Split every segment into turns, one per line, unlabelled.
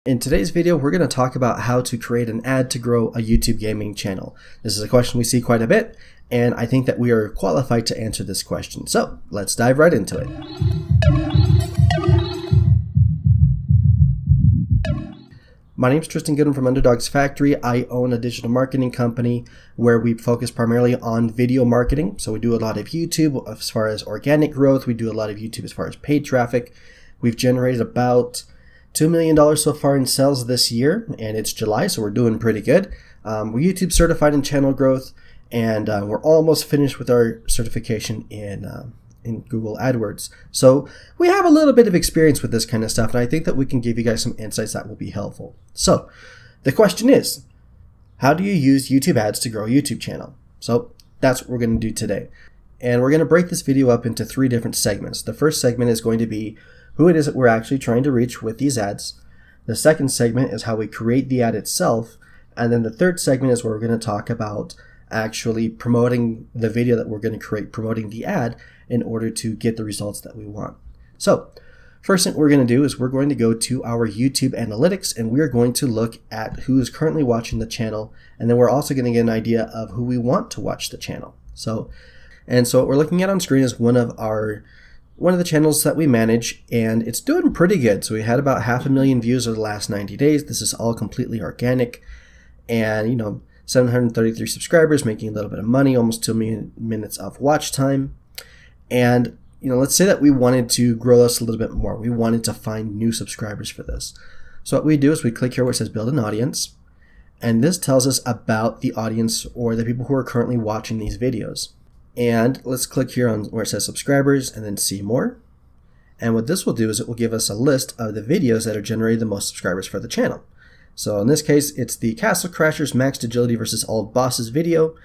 In today's video, we're going to talk about how to create an ad to grow a YouTube gaming channel. This is a question we see quite a bit, and I think that we are qualified to answer this question. So let's dive right into it. My name is Tristan Goodwin from Underdog's Factory. I own a digital marketing company where we focus primarily on video marketing. So we do a lot of YouTube as far as organic growth. We do a lot of YouTube as far as paid traffic. We've generated about $2 million so far in sales this year, and it's July, so we're doing pretty good. We're YouTube certified in channel growth, and we're almost finished with our certification in Google AdWords. So we have a little bit of experience with this kind of stuff, and I think that we can give you guys some insights that will be helpful. So the question is, how do you use YouTube ads to grow a YouTube channel? So that's what we're going to do today. And we're going to break this video up into 3 different segments. The first segment is going to be who it is that we're actually trying to reach with these ads. The second segment is how we create the ad itself. And then the third segment is where we're going to talk about actually promoting the video that we're going to create, promoting the ad in order to get the results that we want. So first thing we're going to do is we're going to go to our YouTube analytics, and we're going to look at who is currently watching the channel. And then we're also going to get an idea of who we want to watch the channel. So what we're looking at on screen is one of the channels that we manage, and it's doing pretty good. So we had about 500,000 views over the last 90 days. This is all completely organic, and 733 subscribers, making a little bit of money, almost 2 million minutes of watch time. And let's say that we wanted to grow this a little bit more. We wanted to find new subscribers for this. So what we do is we click here where it says build an audience, and this tells us about the audience or the people who are currently watching these videos. And let's click here on where it says subscribers and then see more. And what this will do is it will give us a list of the videos that are generating the most subscribers for the channel. So in this case, it's the Castle Crashers Maxed Agility versus Old Bosses video.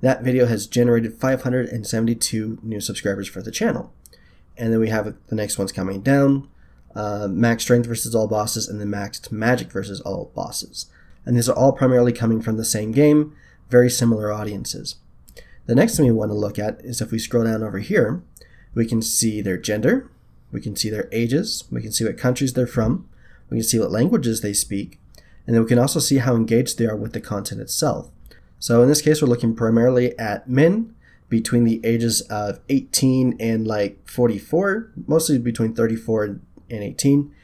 That video has generated 572 new subscribers for the channel. And then we have the next ones coming down, Max Strength versus All Bosses, and then Maxed Magic versus All Bosses. And these are all primarily coming from the same game, very similar audiences. The next thing we want to look at is if we scroll down over here, we can see their gender, we can see their ages, we can see what countries they're from, we can see what languages they speak, and then we can also see how engaged they are with the content itself. So in this case, we're looking primarily at men between the ages of 18 and like 44, mostly between 34 and 18,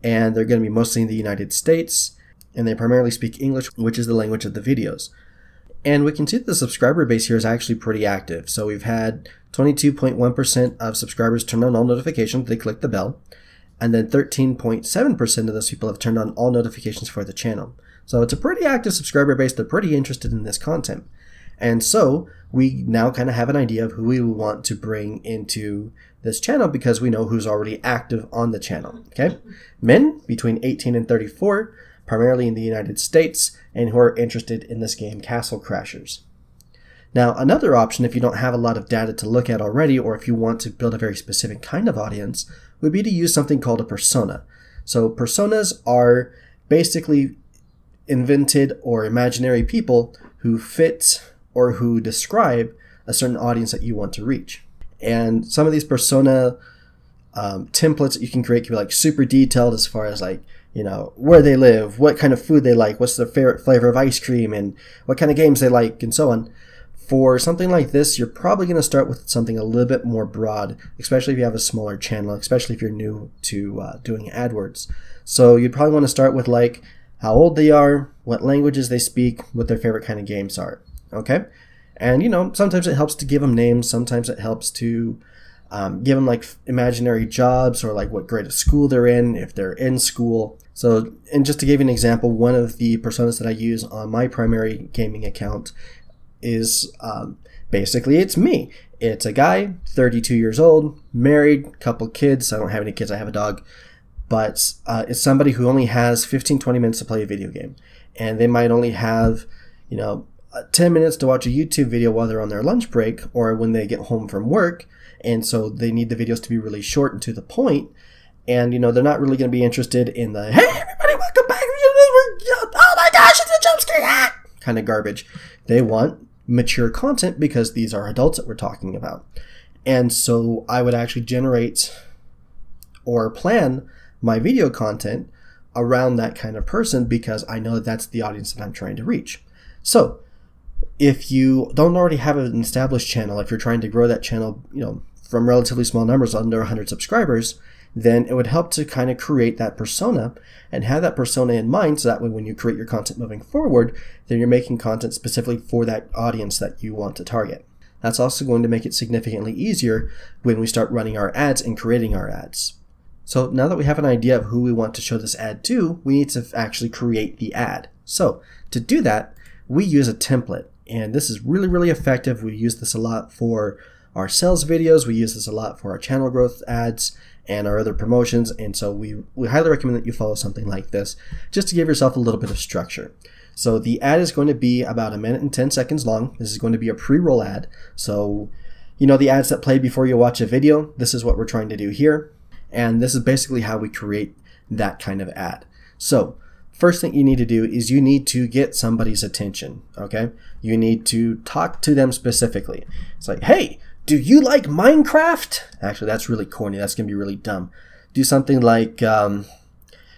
and they're going to be mostly in the United States, and they primarily speak English, which is the language of the videos. And we can see that the subscriber base here is actually pretty active. So we've had 22.1% of subscribers turn on all notifications. They click the bell. And then 13.7% of those people have turned on all notifications for the channel. So it's a pretty active subscriber base. They're pretty interested in this content. And so we now kind of have an idea of who we want to bring into this channel because we know who's already active on the channel. Okay, men between 18 and 34, primarily in the United States, and who are interested in this game, Castle Crashers. Now, another option, if you don't have a lot of data to look at already, or if you want to build a very specific kind of audience, would be to use something called a persona. So personas are basically invented or imaginary people who fit or who describe a certain audience that you want to reach. And some of these persona templates that you can create can be like super detailed as far as like, where they live, what kind of food they like, what's their favorite flavor of ice cream, and what kind of games they like, and so on. For something like this, you're probably going to start with something a little bit more broad, especially if you have a smaller channel, especially if you're new to doing AdWords. So you'd probably want to start with like how old they are, what languages they speak, what their favorite kind of games are. Okay? And sometimes it helps to give them names, sometimes it helps to give them like imaginary jobs or like what grade of school they're in, if they're in school. So, and just to give you an example, one of the personas that I use on my primary gaming account is basically it's me. It's a guy, 32 years old, married, couple kids. I don't have any kids, I have a dog. But it's somebody who only has 15-20 minutes to play a video game. And they might only have, 10 minutes to watch a YouTube video while they're on their lunch break or when they get home from work. And so they need the videos to be really short and to the point. And, they're not really going to be interested in the, hey, everybody, welcome back. Oh my gosh, it's a jump scare kind of garbage. They want mature content because these are adults that we're talking about. And so I would actually generate or plan my video content around that kind of person because I know that that's the audience that I'm trying to reach. So if you don't already have an established channel, if you're trying to grow that channel, from relatively small numbers under 100 subscribers, then it would help to kind of create that persona and have that persona in mind, so that way when you create your content moving forward, then you're making content specifically for that audience that you want to target. That's also going to make it significantly easier when we start running our ads and creating our ads. So now that we have an idea of who we want to show this ad to, we need to actually create the ad. So to do that, we use a template, and this is really, really effective. We use this a lot for our sales videos. We use this a lot for our channel growth ads and our other promotions. And so we highly recommend that you follow something like this just to give yourself a little bit of structure. So the ad is going to be about 1 minute and 10 seconds long. This is going to be a pre-roll ad. So, the ads that play before you watch a video, this is what we're trying to do here. And this is basically how we create that kind of ad. So first thing you need to do is you need to get somebody's attention, okay? You need to talk to them specifically. It's like, hey, do you like Minecraft? Actually, that's really corny. That's going to be really dumb. Do something like,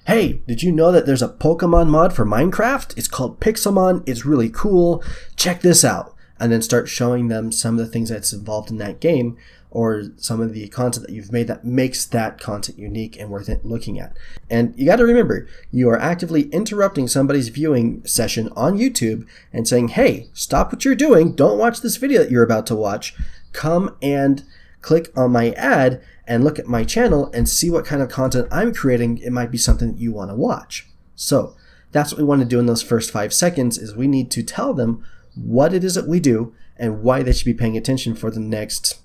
hey, did you know that there's a Pokemon mod for Minecraft? It's called Pixelmon. It's really cool. Check this out. And then start showing them some of the things that's involved in that game, or some of the content that you've made that makes that content unique and worth it looking at. And you got to remember, you are actively interrupting somebody's viewing session on YouTube and saying, hey, stop what you're doing. Don't watch this video that you're about to watch. Come and click on my ad and look at my channel and see what kind of content I'm creating. It might be something that you want to watch. So that's what we want to do in those first 5 seconds, is we need to tell them what it is that we do and why they should be paying attention for the next,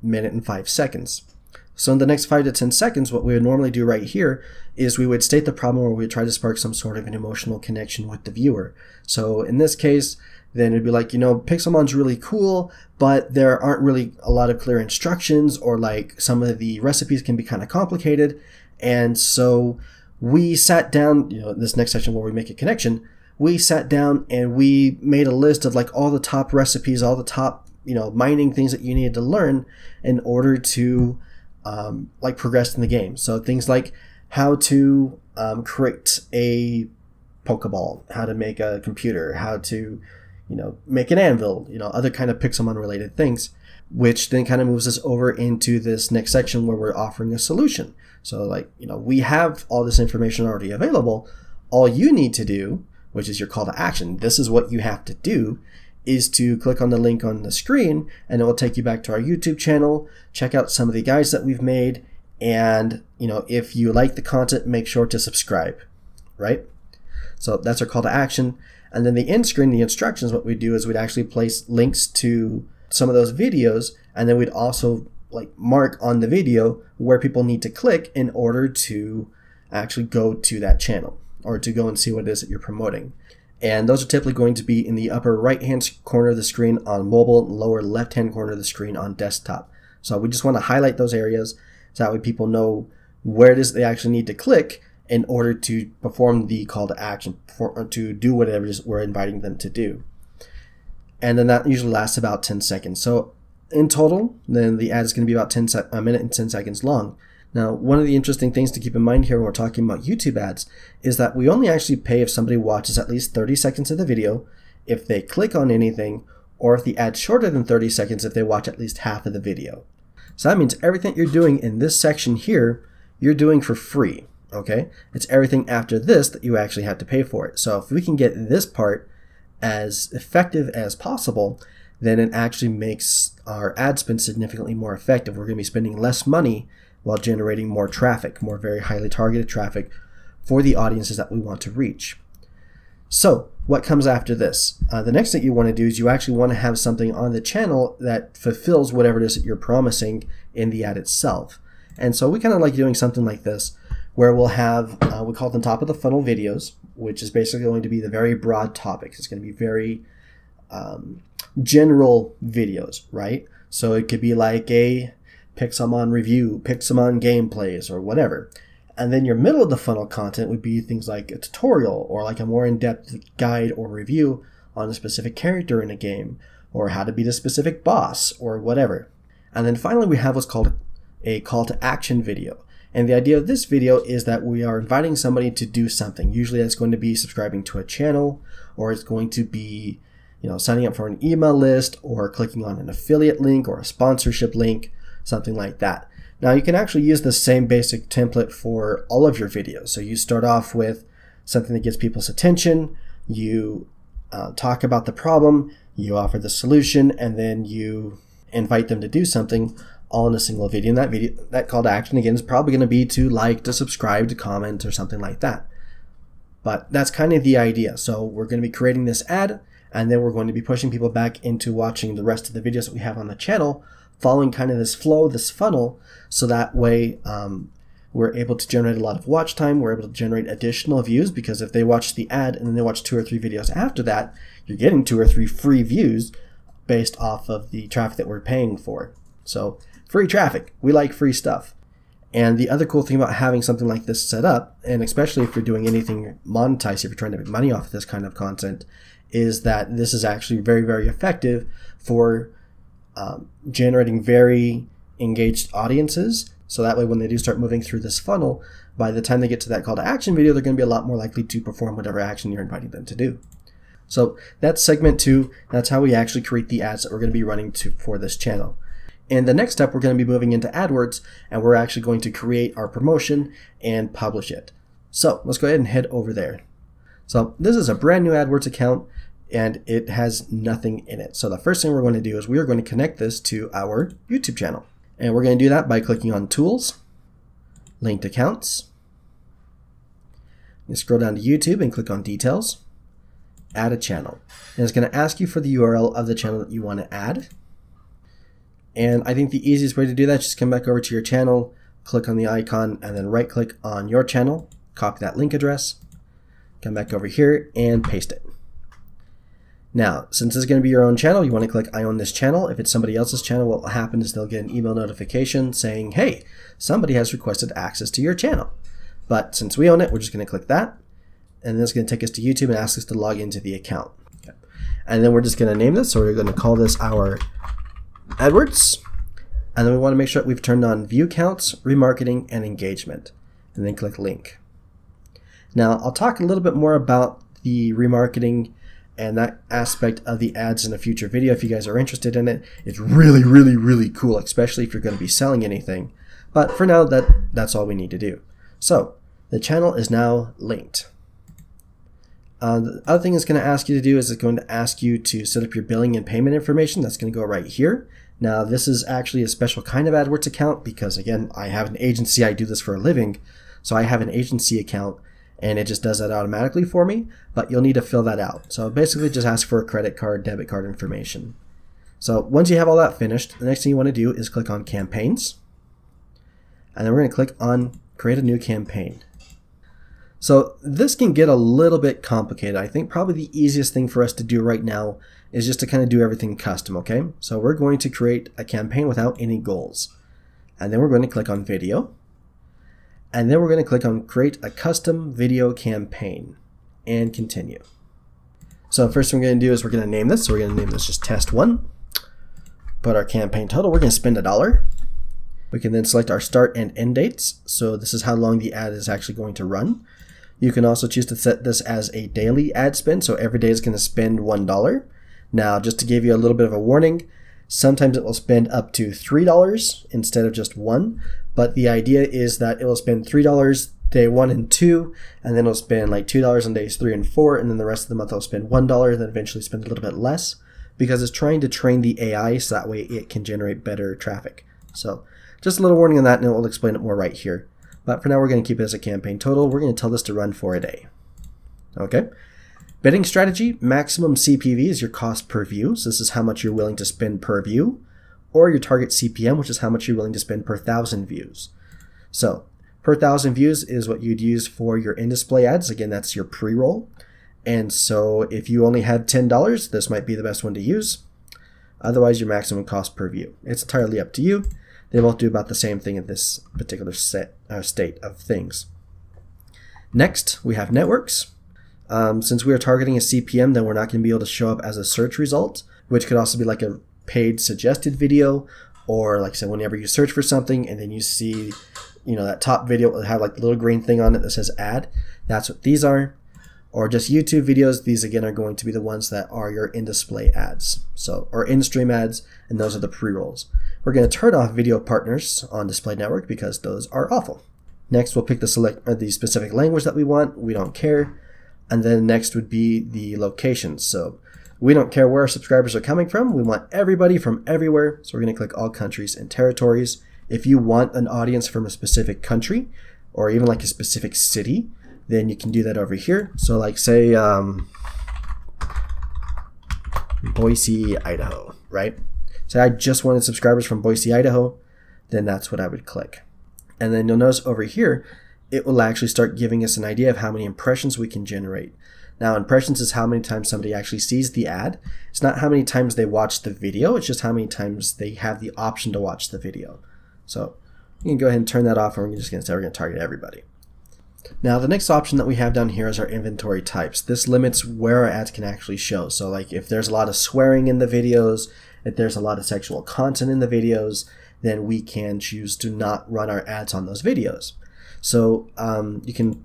minute and 5 seconds. So in the next 5 to 10 seconds, what we would normally do right here is we would state the problem, or we would try to spark some sort of an emotional connection with the viewer. So in this case, then it'd be like, Pixelmon's really cool, but there aren't really a lot of clear instructions, or like some of the recipes can be kind of complicated. And so we sat down, this next section where we make a connection, we sat down and we made a list of like all the top recipes, all the top, mining things that you needed to learn in order to progress in the game. So things like how to create a Pokeball, how to make a computer, how to make an anvil, other kind of Pixelmon related things, which then kind of moves us over into this next section where we're offering a solution. So we have all this information already available. All you need to do, which is your call to action, this is what you have to do, is to click on the link on the screen, and it will take you back to our YouTube channel, check out some of the guides that we've made, and if you like the content, make sure to subscribe, right? So that's our call to action. And then the end screen, the instructions, what we do is we'd actually place links to some of those videos, and then we'd also mark on the video where people need to click in order to actually go to that channel, or to go and see what it is that you're promoting. And those are typically going to be in the upper right-hand corner of the screen on mobile, lower left-hand corner of the screen on desktop. So we just want to highlight those areas so that way people know where it is they actually need to click in order to perform the call to action, to do whatever it is we're inviting them to do. And then that usually lasts about 10 seconds. So in total, then the ad is going to be about 1 minute and 10 seconds long. Now, one of the interesting things to keep in mind here when we're talking about YouTube ads is that we only actually pay if somebody watches at least 30 seconds of the video, if they click on anything, or if the ad's shorter than 30 seconds if they watch at least half of the video. So that means everything you're doing in this section here, you're doing for free, okay? It's everything after this that you actually have to pay for it. So if we can get this part as effective as possible, then it actually makes our ad spend significantly more effective. We're going to be spending less money while generating more traffic, more very highly targeted traffic for the audiences that we want to reach. So what comes after this? The next thing you want to do is you actually want to have something on the channel that fulfills whatever it is that you're promising in the ad itself. And so we kind of like doing something like this, where we'll have, we call them top of the funnel videos, which is basically going to be the very broad topics. It's going to be very general videos, right? So it could be like a Pixelmon review, Pixelmon gameplays, or whatever. And then your middle of the funnel content would be things like a tutorial, or like a more in-depth guide or review on a specific character in a game, or how to beat a specific boss, or whatever. And then finally we have what's called a call to action video. And the idea of this video is that we are inviting somebody to do something. Usually that's going to be subscribing to a channel, or it's going to be, signing up for an email list, or clicking on an affiliate link or a sponsorship link, something like that. Now you can actually use the same basic template for all of your videos. So you start off with something that gets people's attention, you talk about the problem, you offer the solution, and then you invite them to do something all in a single video. And that call to action again is probably going to be to like, to subscribe, to comment, or something like that. But that's kind of the idea. So we're going to be creating this ad, and then we're going to be pushing people back into watching the rest of the videos that we have on the channel, following kind of this flow, this funnel, so that way we're able to generate a lot of watch time. We're able to generate additional views, because if they watch the ad and then they watch 2 or 3 videos after that, you're getting 2 or 3 free views based off of the traffic that we're paying for. So free traffic, we like free stuff. And the other cool thing about having something like this set up, and especially if you're doing anything monetized, if you're trying to make money off of this kind of content, is that this is actually very, very effective for generating very engaged audiences. So that way when they do start moving through this funnel, by the time they get to that call to action video, they're going to be a lot more likely to perform whatever action you're inviting them to do. So that's segment 2. That's how we actually create the ads that we're going to be running for this channel. And the next step, we're going to be moving into AdWords, and we're actually going to create our promotion and publish it. So let's go ahead and head over there. So this is a brand new AdWords account, and it has nothing in it. So the first thing we're going to do is we are going to connect this to our YouTube channel. And we're going to do that by clicking on Tools, Linked Accounts. You scroll down to YouTube and click on Details, Add a Channel. And it's going to ask you for the URL of the channel that you want to add. And I think the easiest way to do that is just come back over to your channel, click on the icon, and then right click on your channel, copy that link address, come back over here and paste it. Now, since this is going to be your own channel, you want to click I own this channel. If it's somebody else's channel, what will happen is they'll get an email notification saying, hey, somebody has requested access to your channel. But since we own it, we're just going to click that. And then it's going to take us to YouTube and ask us to log into the account. Okay. And then we're just going to name this. So we're going to call this our AdWords. And then we want to make sure that we've turned on view counts, remarketing, and engagement. And then click link. Now, I'll talk a little bit more about the remarketing and that aspect of the ads in a future video if you guys are interested in it. It's really, really, really cool, especially if you're going to be selling anything. But for now, that's all we need to do. So the channel is now linked. The other thing it's going to ask you to do is it's going to ask you to set up your billing and payment information. That's going to go right here. Now, this is actually a special kind of AdWords account because, again, I have an agency. I do this for a living. So I have an agency account, and it just does that automatically for me, but you'll need to fill that out. So basically just ask for a credit card, debit card information. So once you have all that finished, the next thing you want to do is click on campaigns, and then we're going to click on create a new campaign. So this can get a little bit complicated. I think probably the easiest thing for us to do right now is just to kind of do everything custom, okay? So we're going to create a campaign without any goals. And then we're going to click on video. And then we're going to click on create a custom video campaign and continue. So first thing we're going to do is we're going to name this. So we're going to name this just test 1. Put our campaign total. We're going to spend $1. We can then select our start and end dates. So this is how long the ad is actually going to run. You can also choose to set this as a daily ad spend. So every day is going to spend $1. Now, just to give you a little bit of a warning, sometimes it will spend up to $3 instead of just $1. But the idea is that it will spend $3 day 1 and 2, and then it'll spend like $2 on days 3 and 4, and then the rest of the month it'll spend $1, and then eventually spend a little bit less, because it's trying to train the AI so that way it can generate better traffic. So just a little warning on that, and it will explain it more right here. But for now, we're going to keep it as a campaign total. We're going to tell this to run for a day. Okay. Bidding strategy, maximum CPV is your cost per view. So this is how much you're willing to spend per view, or your target CPM, which is how much you're willing to spend per 1,000 views. So per 1,000 views is what you'd use for your in-display ads. Again, that's your pre-roll. And so if you only had $10, this might be the best one to use. Otherwise, your maximum cost per view. It's entirely up to you. They both do about the same thing in this particular state of things. Next, we have networks. Since we are targeting a CPM, then we're not going to be able to show up as a search result, which could also be like a paid suggested video, or like I said, whenever you search for something and then you see that top video will have like the little green thing on it that says ad. That's what these are. Or just YouTube videos. These again are going to be the ones that are your in-display ads. So, or in-stream ads, and those are the pre-rolls. We're going to turn off video partners on display network because those are awful. Next, we'll pick the specific language that we want. We don't care. And then next would be the locations. So we don't care where our subscribers are coming from. We want everybody from everywhere. So we're going to click all countries and territories. If you want an audience from a specific country or even like a specific city, then you can do that over here. So like say Boise, Idaho, right? So I just wanted subscribers from Boise, Idaho, then that's what I would click. And then you'll notice over here, it will actually start giving us an idea of how many impressions we can generate. Now, impressions is how many times somebody actually sees the ad. It's not how many times they watch the video. It's just how many times they have the option to watch the video. So you can go ahead and turn that off, and we're just going to say we're going to target everybody. Now, the next option that we have down here is our inventory types. This limits where our ads can actually show. So like if there's a lot of swearing in the videos, if there's a lot of sexual content in the videos, then we can choose to not run our ads on those videos. So you can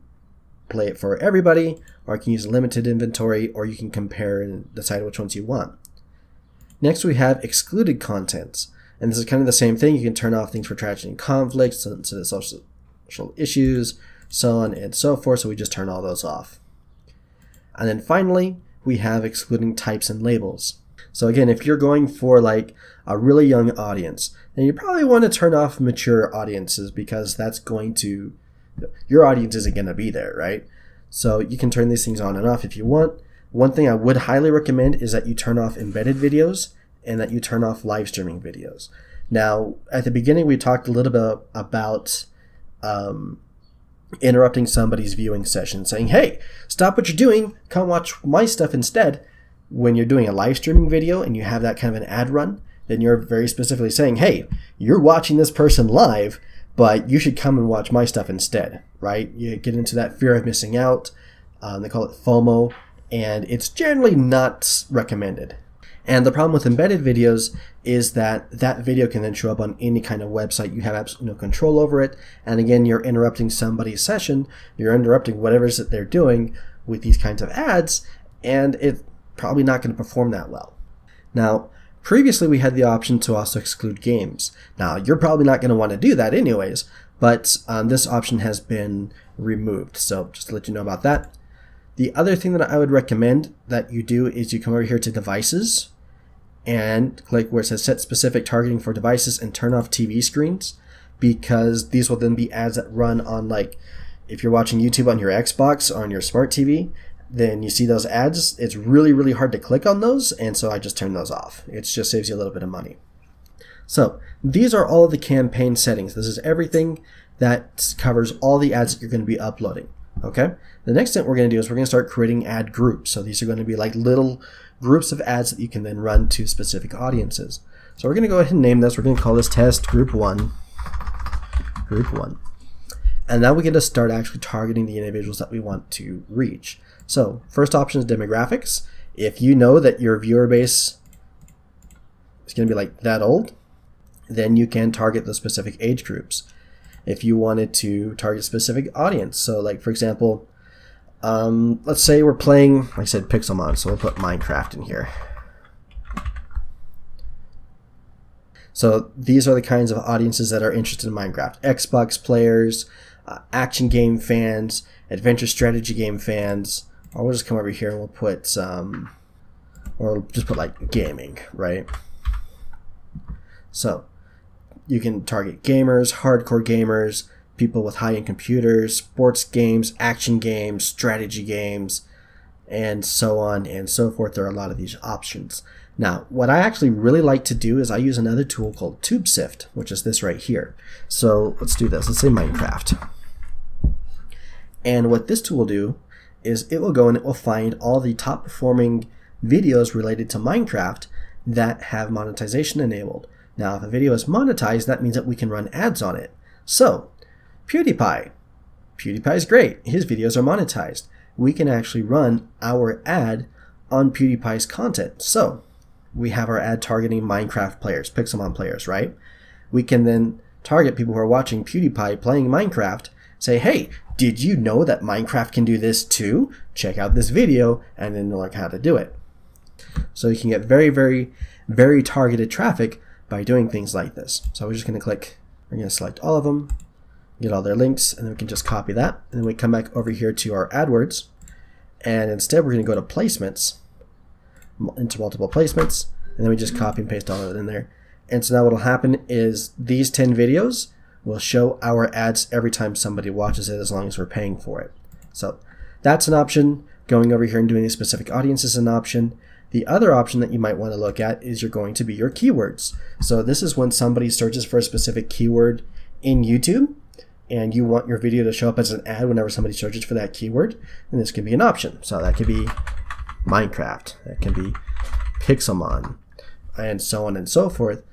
play it for everybody, or you can use a limited inventory, or you can compare and decide which ones you want. Next, we have excluded contents. And this is kind of the same thing. You can turn off things for tragedy and conflict, sensitive social issues, so on and so forth. So we just turn all those off. And then finally, we have excluding types and labels. So again, if you're going for like a really young audience, then you probably want to turn off mature audiences because that's going to, your audience isn't going to be there, right? So you can turn these things on and off if you want. One thing I would highly recommend is that you turn off embedded videos and that you turn off live streaming videos. Now, at the beginning, we talked a little bit about interrupting somebody's viewing session, saying, hey, stop what you're doing, come watch my stuff instead. When you're doing a live streaming video and you have that kind of an ad run, then you're very specifically saying, hey, you're watching this person live, but you should come and watch my stuff instead, right? You get into that fear of missing out. They call it FOMO, and it's generally not recommended. And the problem with embedded videos is that that video can then show up on any kind of website. You have absolutely no control over it. And again, you're interrupting somebody's session. You're interrupting whatever it is that they're doing with these kinds of ads, and it's probably not going to perform that well. Now, previously we had the option to also exclude games. Now, you're probably not going to want to do that anyways, but this option has been removed. So just to let you know about that. The other thing that I would recommend that you do is you come over here to devices and click where it says set specific targeting for devices and turn off TV screens, because these will then be ads that run on, like, if you're watching YouTube on your Xbox or on your smart TV, then you see those ads. It's really, really hard to click on those, and so I just turn those off. It just saves you a little bit of money. So these are all of the campaign settings. This is everything that covers all the ads that you're going to be uploading. Okay. The next thing we're going to do is we're going to start creating ad groups. So these are going to be like little groups of ads that you can then run to specific audiences. So we're going to go ahead and name this. We're going to call this test group 1. Group 1. And now we get to start actually targeting the individuals that we want to reach. So first option is demographics. If you know that your viewer base is going to be like that old, then you can target the specific age groups. If you wanted to target a specific audience, so like for example, let's say we're playing, like I said, Pixelmon, so we'll put Minecraft in here. So these are the kinds of audiences that are interested in Minecraft: Xbox players, action game fans, adventure strategy game fans. Or we'll just come over here and we'll put or just put like gaming, right? So you can target gamers, hardcore gamers, people with high-end computers, sports games, action games, strategy games, and so on and so forth. There are a lot of these options. Now, what I actually really like to do is I use another tool called TubeSift, which is this right here. So let's do this. Let's say Minecraft. And what this tool will do is it will go and it will find all the top performing videos related to Minecraft that have monetization enabled. Now, if a video is monetized, that means that we can run ads on it. So, PewDiePie. PewDiePie's great. His videos are monetized. We can actually run our ad on PewDiePie's content. So, we have our ad targeting Minecraft players, Pixelmon players, right? We can then target people who are watching PewDiePie playing Minecraft, say, hey, did you know that Minecraft can do this too? Check out this video, and then learn how to do it. So you can get very, very, very targeted traffic by doing things like this. So we're just going to click, we're going to select all of them, get all their links, and then we can just copy that. And then we come back over here to our AdWords, and instead we're going to go to placements, into multiple placements, and then we just copy and paste all of it in there. And so now what will happen is these 10 videos will show our ads every time somebody watches it, as long as we're paying for it. So that's an option. Going over here and doing a specific audience is an option. The other option that you might want to look at is you're going to be your keywords. So this is when somebody searches for a specific keyword in YouTube, and you want your video to show up as an ad whenever somebody searches for that keyword, and this can be an option. So that could be Minecraft, that can be Pixelmon, and so on and so forth.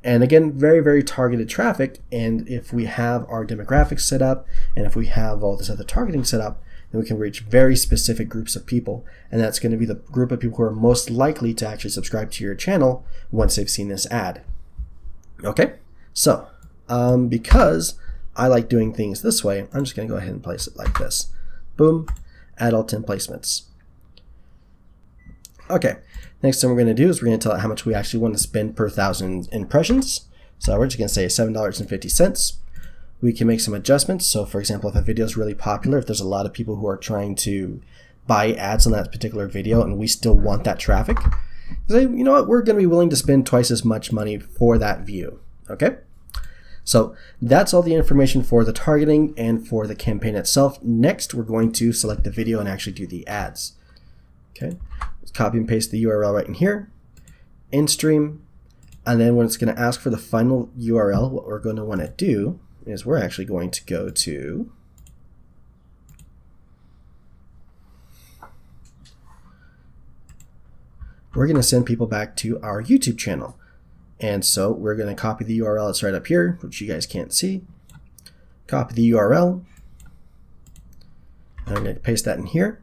And again, very, very targeted traffic. And if we have our demographics set up, and if we have all this other targeting set up, then we can reach very specific groups of people. And that's going to be the group of people who are most likely to actually subscribe to your channel once they've seen this ad. Okay, so because I like doing things this way, I'm just going to go ahead and place it like this. Boom, add all 10 placements. Okay, next thing we're going to do is we're going to tell it how much we actually want to spend per 1,000 impressions. So we're just going to say $7.50. We can make some adjustments. So for example, if a video is really popular, if there's a lot of people who are trying to buy ads on that particular video and we still want that traffic, say, you know what, we're going to be willing to spend twice as much money for that view. Okay, so that's all the information for the targeting and for the campaign itself. Next, we're going to select the video and actually do the ads. Okay, let's copy and paste the URL right in here, in stream, and then when it's going to ask for the final URL, what we're going to want to do is we're actually going to go to we're going to send people back to our YouTube channel. And so we're going to copy the URL that's right up here, which you guys can't see. Copy the URL. And I'm going to paste that in here.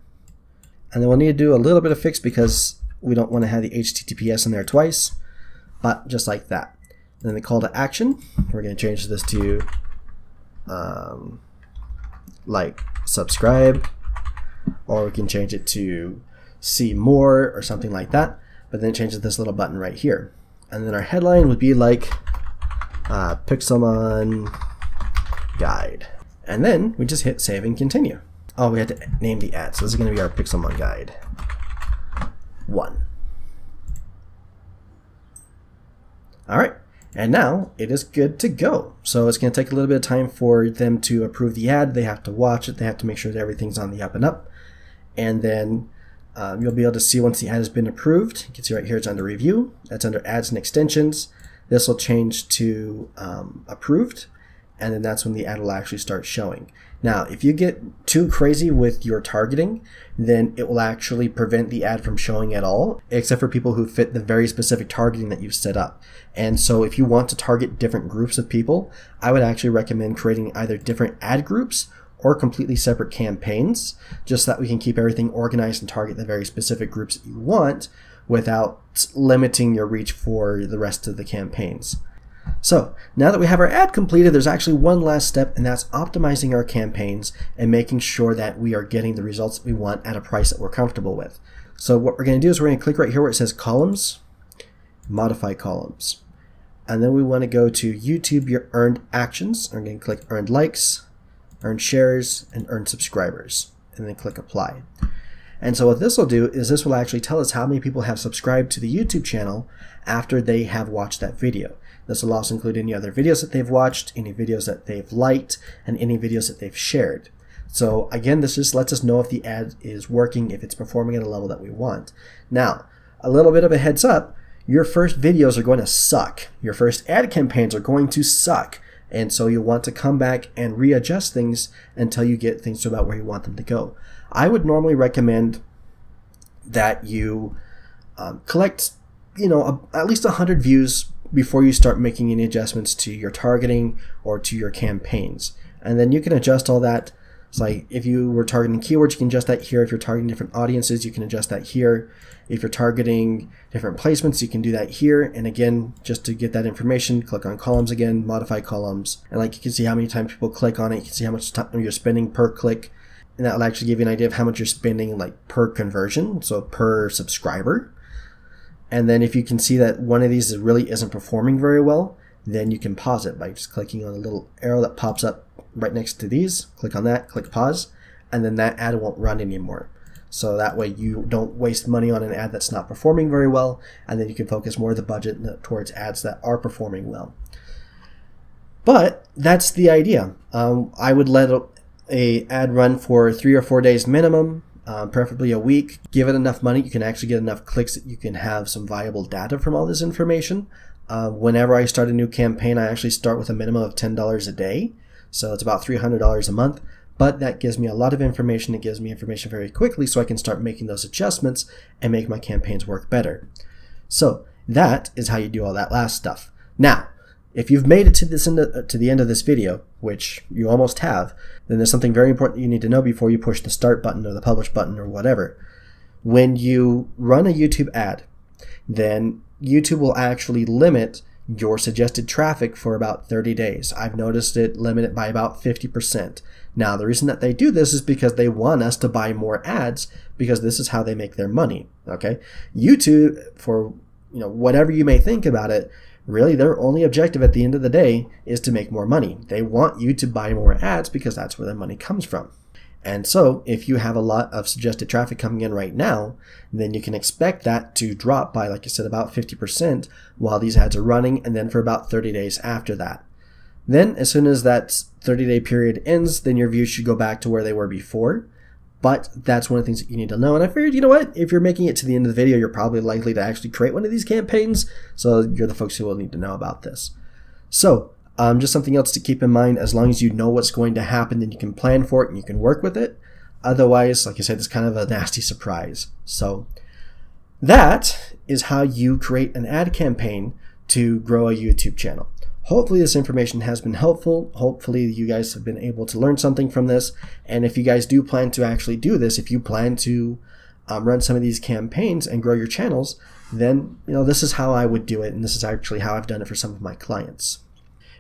And then we'll need to do a little bit of fix because we don't want to have the HTTPS in there twice, but just like that. And then the call to action, we're going to change this to like subscribe, or we can change it to see more or something like that, but then change this little button right here. And then our headline would be like Pixelmon guide. And then we just hit save and continue. Oh, we had to name the ad. So this is going to be our Pixelmon guide 1. All right. And now it is good to go. So it's going to take a little bit of time for them to approve the ad. They have to watch it. They have to make sure that everything's on the up and up. And then you'll be able to see once the ad has been approved. You can see right here it's under review. That's under ads and extensions. This will change to approved. And then that's when the ad will actually start showing. Now, if you get too crazy with your targeting, then it will actually prevent the ad from showing at all, except for people who fit the very specific targeting that you've set up. And so if you want to target different groups of people, I would actually recommend creating either different ad groups or completely separate campaigns, just so that we can keep everything organized and target the very specific groups that you want without limiting your reach for the rest of the campaigns. So now that we have our ad completed, there's actually one last step, and that's optimizing our campaigns and making sure that we are getting the results that we want at a price that we're comfortable with. So what we're going to do is we're going to click right here where it says columns, modify columns. And then we want to go to YouTube, your earned actions. I'm going to click earned likes, earned shares, and earned subscribers, and then click apply. And so what this will do is this will actually tell us how many people have subscribed to the YouTube channel after they have watched that video. This will also include any other videos that they've watched, any videos that they've liked, and any videos that they've shared. So again, this just lets us know if the ad is working, if it's performing at a level that we want. Now, a little bit of a heads up, your first videos are going to suck. Your first ad campaigns are going to suck. And so you'll want to come back and readjust things until you get things to about where you want them to go. I would normally recommend that you collect, at least 100 views before you start making any adjustments to your targeting or to your campaigns. And then you can adjust all that So like if you were targeting keywords, you can adjust that here. If you're targeting different audiences, you can adjust that here. If you're targeting different placements, you can do that here. And again, just to get that information, click on columns again, modify columns. And like you can see how many times people click on it. You can see how much time you're spending per click. And that will actually give you an idea of how much you're spending like per conversion, so per subscriber. And then if you can see that one of these really isn't performing very well, then you can pause it by just clicking on the little arrow that pops up right next to these. Click on that, click pause, and then that ad won't run anymore. So that way you don't waste money on an ad that's not performing very well, and then you can focus more of the budget towards ads that are performing well. But that's the idea. I would let a ad run for 3 or 4 days minimum, preferably a week. Give it enough money, you can actually get enough clicks that you can have some viable data from all this information. Whenever I start a new campaign, I actually start with a minimum of $10 a day. So it's about $300 a month, but that gives me a lot of information. It gives me information very quickly so I can start making those adjustments and make my campaigns work better. So that is how you do all that last stuff. Now, if you've made it to the end of this video, which you almost have, then there's something very important you need to know before you push the start button or the publish button or whatever. When you run a YouTube ad, then YouTube will actually limit your suggested traffic for about 30 days. I've noticed it limited by about 50%. Now, the reason that they do this is because they want us to buy more ads, because this is how they make their money. Okay, YouTube, for whatever you may think about it, really their only objective at the end of the day is to make more money. They want you to buy more ads because that's where their money comes from. And so if you have a lot of suggested traffic coming in right now, then you can expect that to drop by, like I said, about 50% while these ads are running, and then for about 30 days after that. Then as soon as that 30-day period ends, then your views should go back to where they were before. But that's one of the things that you need to know. And I figured, you know what, if you're making it to the end of the video, you're probably likely to actually create one of these campaigns. So you're the folks who will need to know about this. So just something else to keep in mind. As long as you know what's going to happen, then you can plan for it and you can work with it. Otherwise, like I said, it's kind of a nasty surprise. So that is how you create an ad campaign to grow a YouTube channel. Hopefully this information has been helpful. Hopefully you guys have been able to learn something from this. And if you guys do plan to actually do this, if you plan to run some of these campaigns and grow your channels, then this is how I would do it. And this is actually how I've done it for some of my clients.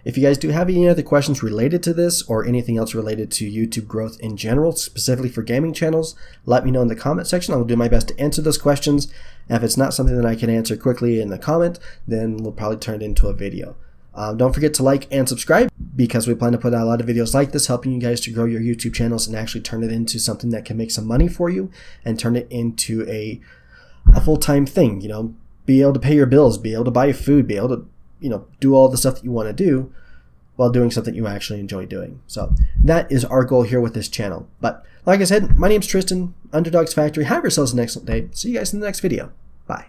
If you guys do have any other questions related to this or anything else related to YouTube growth in general, specifically for gaming channels, let me know in the comment section. I will do my best to answer those questions. And if it's not something that I can answer quickly in the comment, then we'll probably turn it into a video. Don't forget to like and subscribe, because we plan to put out a lot of videos like this, helping you guys to grow your YouTube channels and actually turn it into something that can make some money for you and turn it into a full-time thing. Be able to pay your bills, be able to buy food, be able to do all the stuff that you want to do while doing something you actually enjoy doing. So that is our goal here with this channel. But like I said, my name's Tristan, Underdogs Factory. Have yourselves an excellent day. See you guys in the next video. Bye.